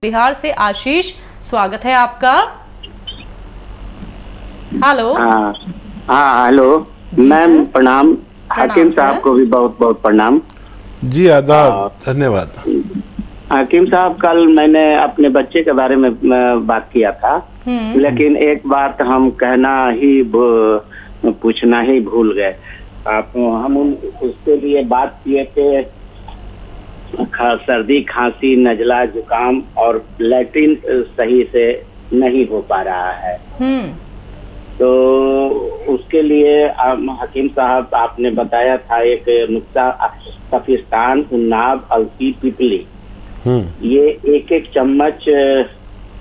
बिहार से आशीष, स्वागत है आपका। हेलो। हाँ हेलो मैम, प्रणाम। हकीम साहब को भी बहुत बहुत प्रणाम। जी आदाब, धन्यवाद। हकीम साहब, कल मैंने अपने बच्चे के बारे में बात किया था, लेकिन एक बात हम कहना ही पूछना ही भूल गए। हम उसके लिए बात किए थे, सर्दी खांसी नजला जुकाम और लैट्रिन सही से नहीं हो पा रहा है। तो उसके लिए हकीम साहब आपने बताया था एक नुस्खा, सफिस्तान, उन्नाब, अलसी, पिपली, ये एक एक चम्मच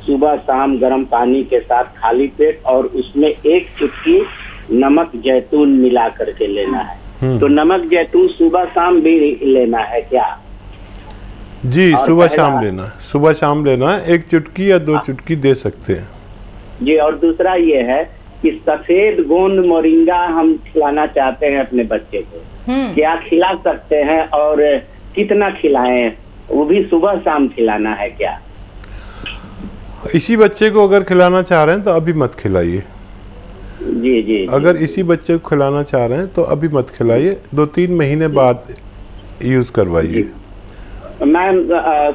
सुबह शाम गर्म पानी के साथ खाली पेट और उसमें एक चुटकी नमक जैतून मिला करके लेना है। तो नमक जैतून सुबह शाम भी लेना है क्या? जी सुबह शाम लेना, सुबह शाम लेना, एक चुटकी या 2 चुटकी दे सकते हैं जी। और दूसरा ये है कि सफेद गोंद मोरिंगा हम खिलाना चाहते हैं अपने बच्चे को, क्या खिला सकते हैं और कितना खिलाएं? वो भी सुबह शाम खिलाना है क्या? इसी बच्चे को अगर खिलाना चाह रहे हैं तो अभी मत खिलाइए। जी। अगर इसी बच्चे को खिलाना चाह रहे हैं तो अभी मत खिलाइए, 2-3 महीने बाद यूज करवाइए। मैम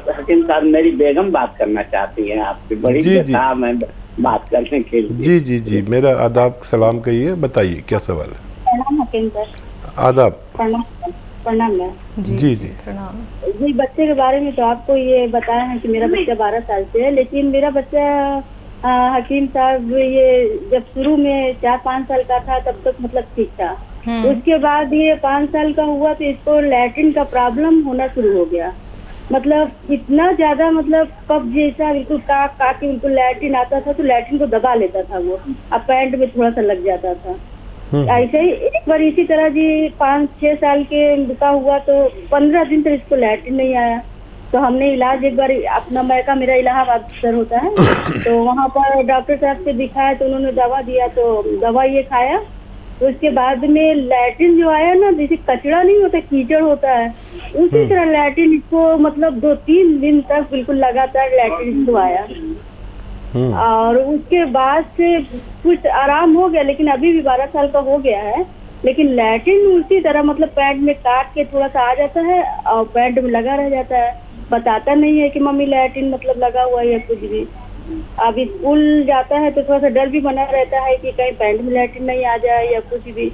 हकीम साहब, मेरी बेगम बात करना चाहती है आपसे, बड़ी बेटा मैं बात करने के लिए। जी, मेरा आदाब सलाम कहिए, बताइए क्या सवाल है? प्रणाम हकीम सर। आदाब। प्रणाम मैम। जी प्रणाम जी। बच्चे के बारे में तो आपको ये बताया है कि मेरा बच्चा 12 साल से है, लेकिन मेरा बच्चा हकीम साहब ये जब शुरू में 4-5 साल का था तब तक मतलब ठीक था। उसके बाद ये 5 साल का हुआ तो इसको लैट्रिन का प्रॉब्लम होना शुरू हो गया। मतलब इतना ज्यादा, मतलब कब जैसा बिल्कुल काट के बिल्कुल लैट्रिन आता था तो लैट्रिन को दबा लेता था वो, अब पैंट में थोड़ा सा लग जाता था। ऐसे ही एक बार इसी तरह जी 5-6 साल के का हुआ तो 15 दिन तक इसको लैट्रिन नहीं आया। तो हमने इलाज एक बार अपना मैका, मेरा इलाहाबाद सर होता है, तो वहाँ पर डॉक्टर साहब से दिखाया तो उन्होंने दवा दिया, तो दवा ये खाया तो उसके बाद में लैट्रिन जो आया ना, जैसे कचड़ा नहीं होता, कीचड़ होता है, उसी तरह लैट्रिन इसको मतलब 2-3 दिन तक बिल्कुल लगातार लैट्रिन इसको आया। और उसके बाद से कुछ आराम हो गया, लेकिन अभी भी 12 साल का हो गया है, लेकिन लैट्रिन उसी तरह मतलब पैंट में काट के थोड़ा सा आ जाता है और पैंट में लगा रह जाता है। बताता नहीं है कि मम्मी लैट्रिन मतलब लगा हुआ है या कुछ भी। अब स्कूल जाता है तो थोड़ा सा डर भी बना रहता है कि कहीं पैंट में लैट्रिन नहीं आ जाए या कुछ भी।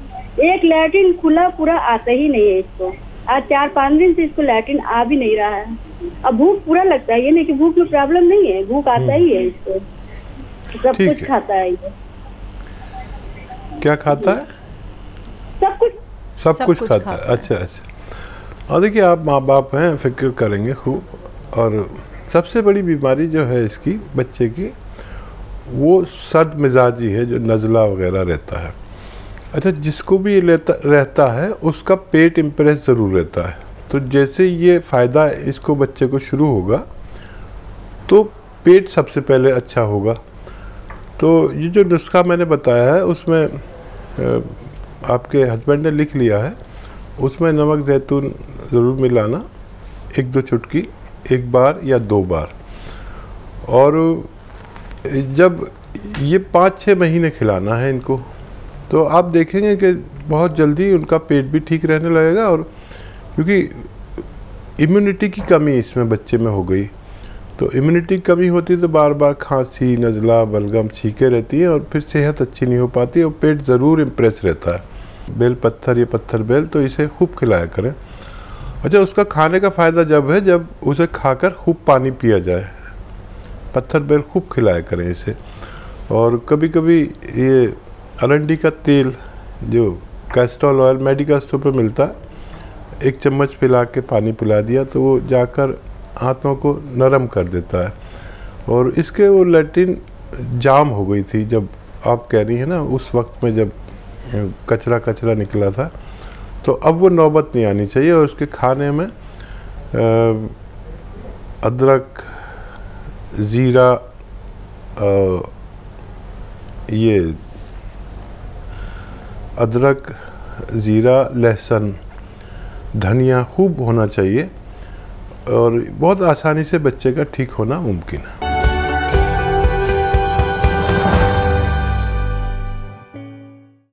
एक लैट्रिन खुला पूरा आता ही नहीं है इसको। आज 4-5 दिन से इसको लैट्रिन आ भी नहीं रहा है। अब भूख पूरा लगता है, ये नहीं कि भूख में प्रॉब्लम नहीं है, भूख आता ही है इसको, सब कुछ खाता है ये। क्या खाता है? सब कुछ खाता है। अच्छा। और देखिए, आप माँ बाप हैं, फिक्र करेंगे खूब। और सबसे बड़ी बीमारी जो है इसकी बच्चे की, वो सर्द मिजाजी है, जो नज़ला वगैरह रहता है। अच्छा, जिसको भी ये रहता है उसका पेट इम्प्रेस ज़रूर रहता है। तो जैसे ये फ़ायदा इसको बच्चे को शुरू होगा तो पेट सबसे पहले अच्छा होगा। तो ये जो नुस्खा मैंने बताया है उसमें आपके हस्बैंड ने लिख लिया है, उसमें नमक जैतून ज़रूर मिलाना, 1-2 चुटकी, 1 बार या 2 बार। और जब ये 5-6 महीने खिलाना है इनको, तो आप देखेंगे कि बहुत जल्दी उनका पेट भी ठीक रहने लगेगा। और क्योंकि इम्यूनिटी की कमी इसमें बच्चे में हो गई, तो इम्यूनिटी की कमी होती है तो बार बार खांसी, नज़ला, बलगम, छींके रहती हैं और फिर सेहत अच्छी नहीं हो पाती और पेट ज़रूर इम्प्रेस रहता है। बेल पत्थर या पत्थर बेल, तो इसे खूब खिलाया करें। अच्छा, उसका खाने का फ़ायदा जब है जब उसे खाकर खूब पानी पिया जाए। पत्थर बेल खूब खिलाया करें इसे। और कभी कभी ये अरंडी का तेल, जो कैस्ट्रॉल ऑयल मेडिकल स्टोर पर मिलता है, 1 चम्मच पिला के पानी पिला दिया तो वो जाकर हाथों को नरम कर देता है। और इसके वो लैट्रिन जाम हो गई थी, जब आप कह रही हैं ना, उस वक्त में जब कचरा निकला था, तो अब वो नौबत नहीं आनी चाहिए। और उसके खाने में अदरक, ज़ीरा, ये अदरक, ज़ीरा, लहसुन, धनिया खूब होना चाहिए। और बहुत आसानी से बच्चे का ठीक होना मुमकिन है।